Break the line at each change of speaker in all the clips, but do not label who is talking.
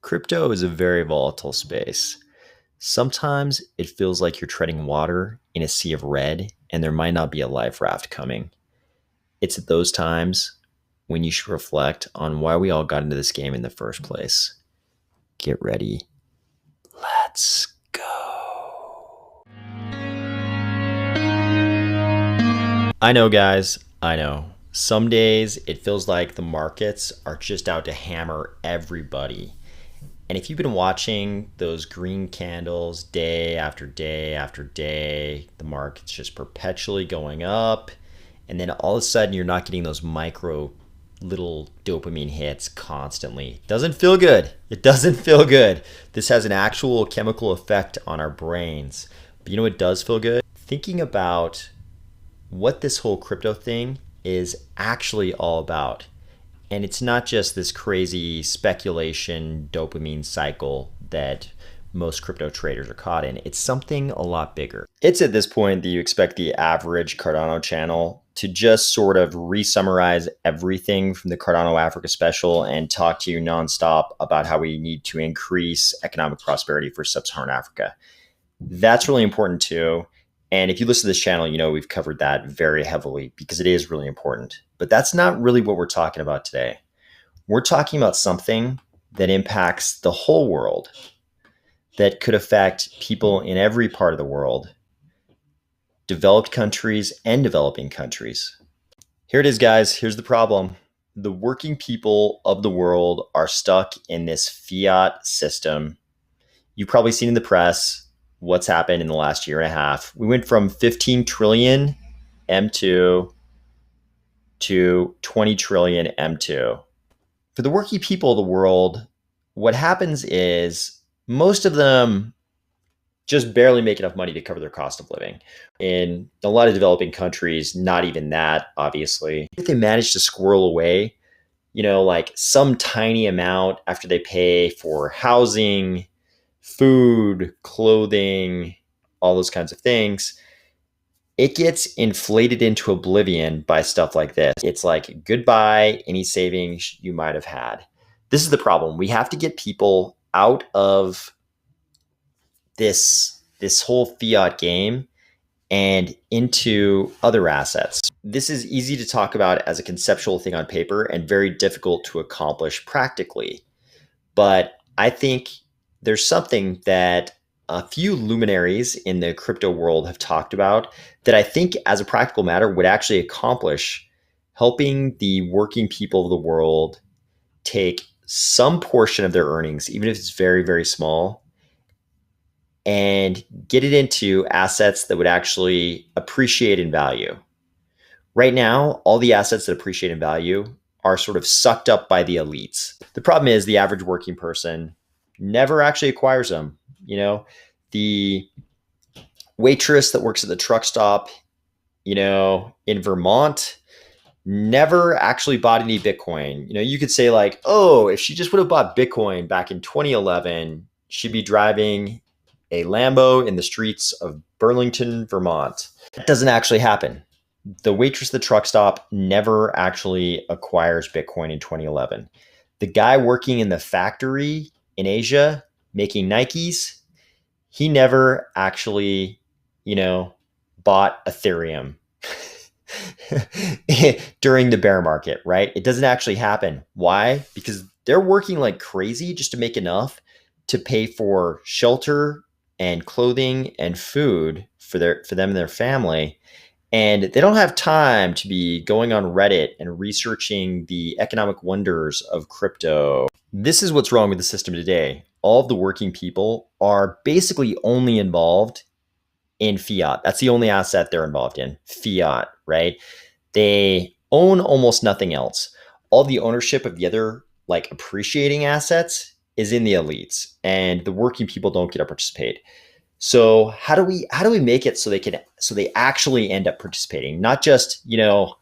Crypto is a very volatile space. Sometimes it feels like you're treading water in a sea of red and there might not be a life raft coming. It's at those times when you should reflect on why we all got into this game in the first place. Get ready. Let's go. I know, guys. I know. Some days it feels like the markets are just out to hammer everybody. And if you've been watching those green candles day after day after day, the market's just perpetually going up. And then all of a sudden you're not getting those micro little dopamine hits constantly. Doesn't feel good. It doesn't feel good. This has an actual chemical effect on our brains. But you know what does feel good? Thinking about what this whole crypto thing is actually all about. And it's not just this crazy speculation dopamine cycle that most crypto traders are caught in. It's something a lot bigger. It's at this point that you expect the average Cardano channel to just sort of re-summarize everything from the Cardano Africa special and talk to you nonstop about how we need to increase economic prosperity for sub-Saharan Africa. That's really important too. And if you listen to this channel, you know we've covered that very heavily because it is really important. But that's not really what we're talking about today. We're talking about something that impacts the whole world, that could affect people in every part of the world, developed countries and developing countries. Here it is, guys. Here's the problem. The working people of the world are stuck in this fiat system. You've probably seen in the press what's happened in the last year and a half. We went from 15 trillion M2 to 20 trillion M2. For the working people of the world, what happens is most of them just barely make enough money to cover their cost of living. In a lot of developing countries, not even that, obviously. If they manage to squirrel away, like some tiny amount after they pay for housing, food, clothing, all those kinds of things, it gets inflated into oblivion by stuff like this. It's like, goodbye, any savings you might have had. This is the problem. We have to get people out of this whole fiat game and into other assets. This is easy to talk about as a conceptual thing on paper and very difficult to accomplish practically. But I think there's something that a few luminaries in the crypto world have talked about that I think as a practical matter would actually accomplish helping the working people of the world take some portion of their earnings, even if it's very, very small, and get it into assets that would actually appreciate in value. Right now, all the assets that appreciate in value are sort of sucked up by the elites. The problem is the average working person never actually acquires them. The waitress that works at the truck stop, in Vermont, never actually bought any Bitcoin. You could say like, oh, if she just would have bought Bitcoin back in 2011, she'd be driving a Lambo in the streets of Burlington, Vermont. That doesn't actually happen. The waitress at the truck stop never actually acquires Bitcoin in 2011. The guy working in the factory in Asia making Nikes, he never actually, bought Ethereum during the bear market, right? It doesn't actually happen. Why? Because they're working like crazy just to make enough to pay for shelter and clothing and food for them and their family. And they don't have time to be going on Reddit and researching the economic wonders of crypto. This is what's wrong with the system today. All of the working people are basically only involved in fiat. That's the only asset they're involved in, fiat, right? They own almost nothing else. All the ownership of the other appreciating assets is in the elites, and the working people don't get to participate. So how do we make it so they actually end up participating? Not just,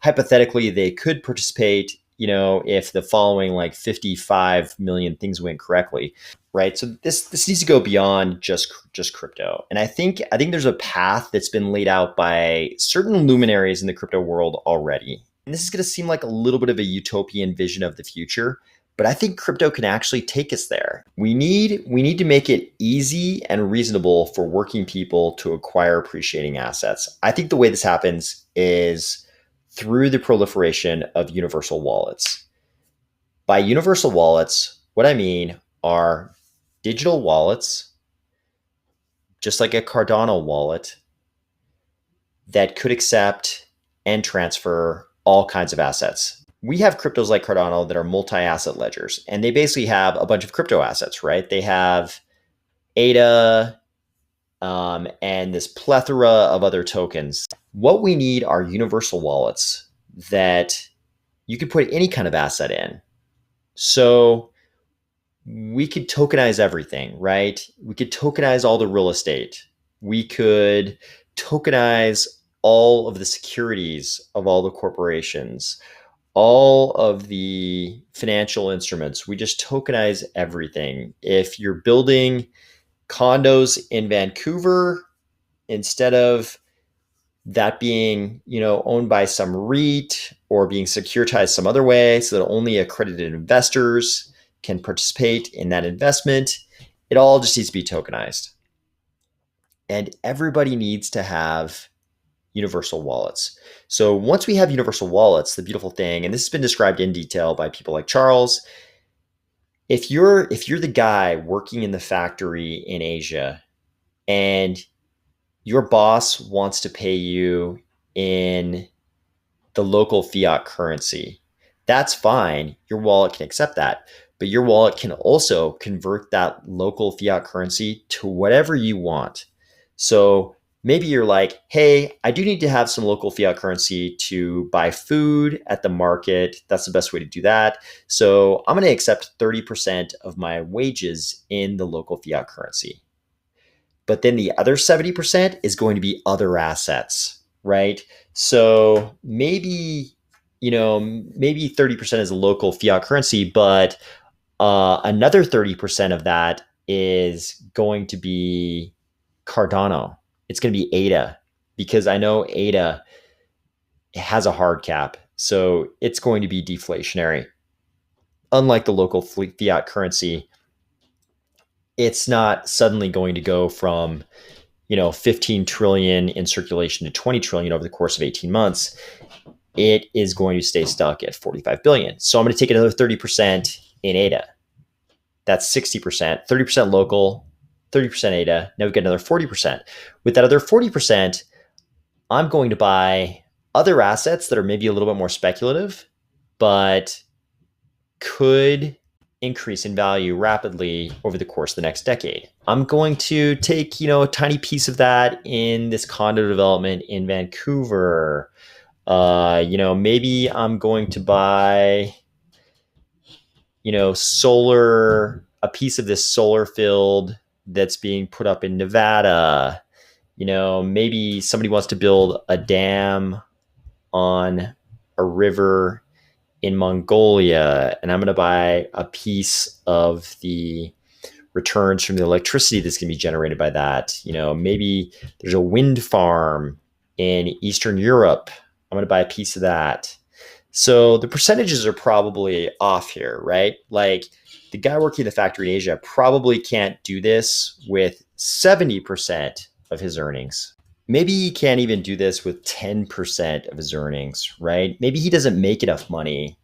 hypothetically they could participate, if the following 55 million things went correctly, right? So this needs to go beyond just crypto. And I think there's a path that's been laid out by certain luminaries in the crypto world already. And this is going to seem like a little bit of a utopian vision of the future, But I think crypto can actually take us there. We need to make it easy and reasonable for working people to acquire appreciating assets. I think the way this happens is through the proliferation of universal wallets. By universal wallets, what I mean are digital wallets, just like a Cardano wallet, that could accept and transfer all kinds of assets. We have cryptos like Cardano that are multi-asset ledgers, and they basically have a bunch of crypto assets, right? They have ADA and this plethora of other tokens. What we need are universal wallets that you could put any kind of asset in. So we could tokenize everything, right? We could tokenize all the real estate. We could tokenize all of the securities of all the corporations, all of the financial instruments. We just tokenize everything. If you're building condos in Vancouver, instead of that being, owned by some REIT or being securitized some other way so that only accredited investors can participate in that investment, it all just needs to be tokenized. And everybody needs to have universal wallets. So once we have universal wallets, the beautiful thing, and this has been described in detail by people like Charles, if you're the guy working in the factory in Asia and your boss wants to pay you in the local fiat currency, that's fine. Your wallet can accept that. But your wallet can also convert that local fiat currency to whatever you want. So maybe you're like, hey, I do need to have some local fiat currency to buy food at the market. That's the best way to do that. So I'm going to accept 30% of my wages in the local fiat currency. But then the other 70% is going to be other assets, right? So maybe 30% is a local fiat currency, but another 30% of that is going to be Cardano. It's going to be ADA, because I know ADA has a hard cap. So it's going to be deflationary. Unlike the local fiat currency, it's not suddenly going to go from 15 trillion in circulation to 20 trillion over the course of 18 months. It is going to stay stuck at 45 billion. So I'm going to take another 30% in ADA. That's 60%, 30% local, 30% ADA. Now we've got another 40%. With that other 40%, I'm going to buy other assets that are maybe a little bit more speculative, but could increase in value rapidly over the course of the next decade. I'm going to take, a tiny piece of that in this condo development in Vancouver. Maybe I'm going to buy, a piece of this solar field that's being put up in Nevada. Maybe somebody wants to build a dam on a river in Mongolia, and I'm going to buy a piece of the returns from the electricity that's going to be generated by that. Maybe there's a wind farm in Eastern Europe. I'm going to buy a piece of that. So the percentages are probably off here, right? Like the guy working in the factory in Asia probably can't do this with 70% of his earnings. Maybe he can't even do this with 10% of his earnings, right? Maybe he doesn't make enough money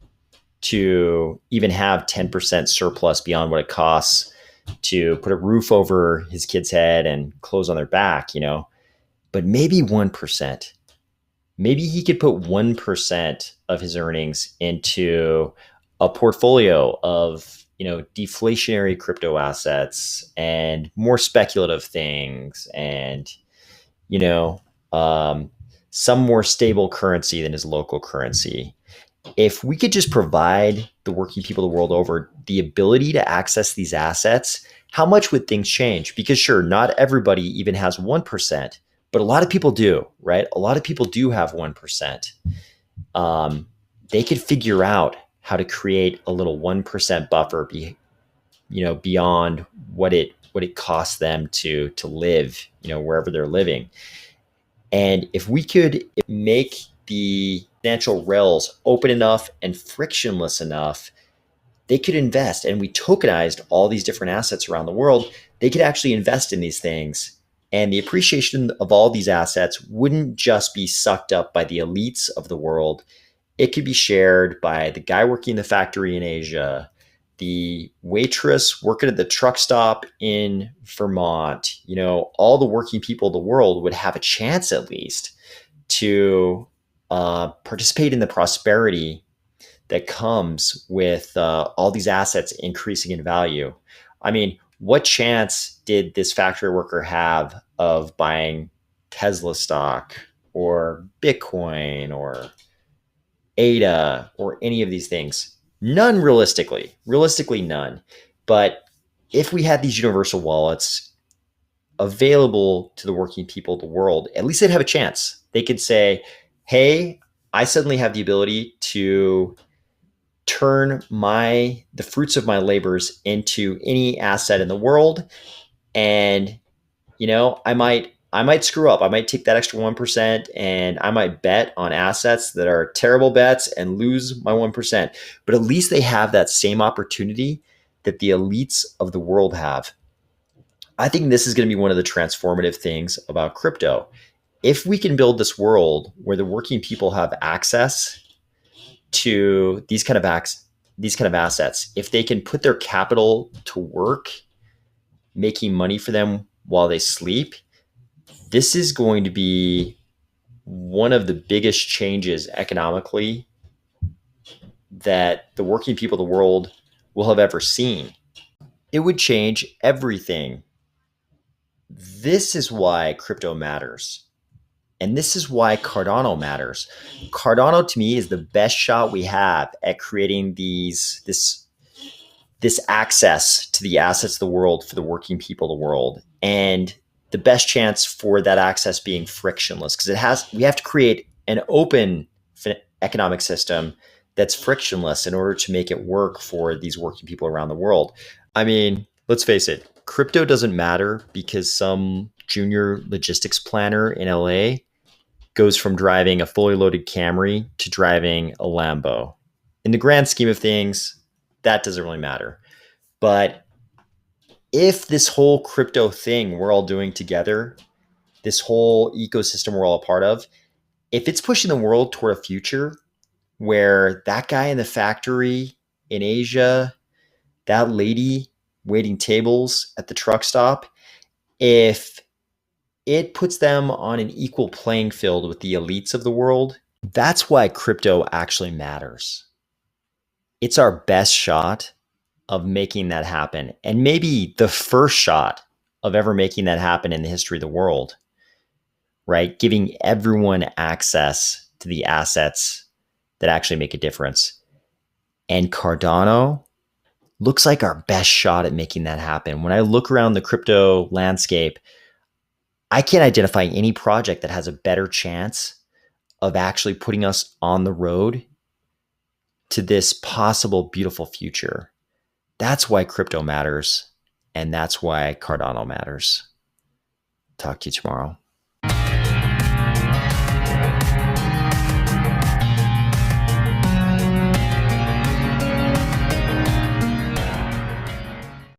to even have 10% surplus beyond what it costs to put a roof over his kid's head and clothes on their back, but maybe 1%. Maybe he could put 1% of his earnings into a portfolio of, deflationary crypto assets and more speculative things and, some more stable currency than his local currency. If we could just provide the working people the world over the ability to access these assets, how much would things change? Because sure, not everybody even has 1%, but a lot of people do, right? A lot of people do have 1%. They could figure out how to create a little 1% buffer, beyond what it costs them to live, wherever they're living. And if we could make the financial rails open enough and frictionless enough they could invest, and we tokenized all these different assets around the world. They could actually invest in these things. And the appreciation of all these assets wouldn't just be sucked up by the elites of the world. It could be shared by the guy working in the factory in Asia, the waitress working at the truck stop in Vermont. All the working people of the world would have a chance at least to participate in the prosperity that comes with all these assets increasing in value. I mean, what chance did this factory worker have of buying Tesla stock or Bitcoin or ADA or any of these things? None realistically. Realistically, none. But if we had these universal wallets available to the working people of the world, at least they'd have a chance. They could say, hey, I suddenly have the ability to turn the fruits of my labors into any asset in the world. And I might screw up. I might take that extra 1% and I might bet on assets that are terrible bets and lose my 1%. But at least they have that same opportunity that the elites of the world have. I think this is going to be one of the transformative things about crypto. If we can build this world where the working people have access to these kind of assets, if they can put their capital to work, making money for them while they sleep, this is going to be one of the biggest changes economically that the working people of the world will have ever seen. It would change everything. This is why crypto matters. And this is why Cardano matters. Cardano to me is the best shot we have at creating this access to the assets of the world for the working people of the world, and the best chance for that access being frictionless, because we have to create an open economic system that's frictionless in order to make it work for these working people around the world. I mean, let's face it, crypto doesn't matter because some junior logistics planner in LA goes from driving a fully loaded Camry to driving a Lambo. In the grand scheme of things, that doesn't really matter. But if this whole crypto thing we're all doing together, this whole ecosystem we're all a part of, if it's pushing the world toward a future where that guy in the factory in Asia, that lady waiting tables at the truck stop, if it puts them on an equal playing field with the elites of the world, that's why crypto actually matters. It's our best shot of making that happen, and maybe the first shot of ever making that happen in the history of the world, right? Giving everyone access to the assets that actually make a difference. And Cardano looks like our best shot at making that happen. When I look around the crypto landscape, I can't identify any project that has a better chance of actually putting us on the road to this possible beautiful future. That's why crypto matters. And that's why Cardano matters. Talk to you tomorrow.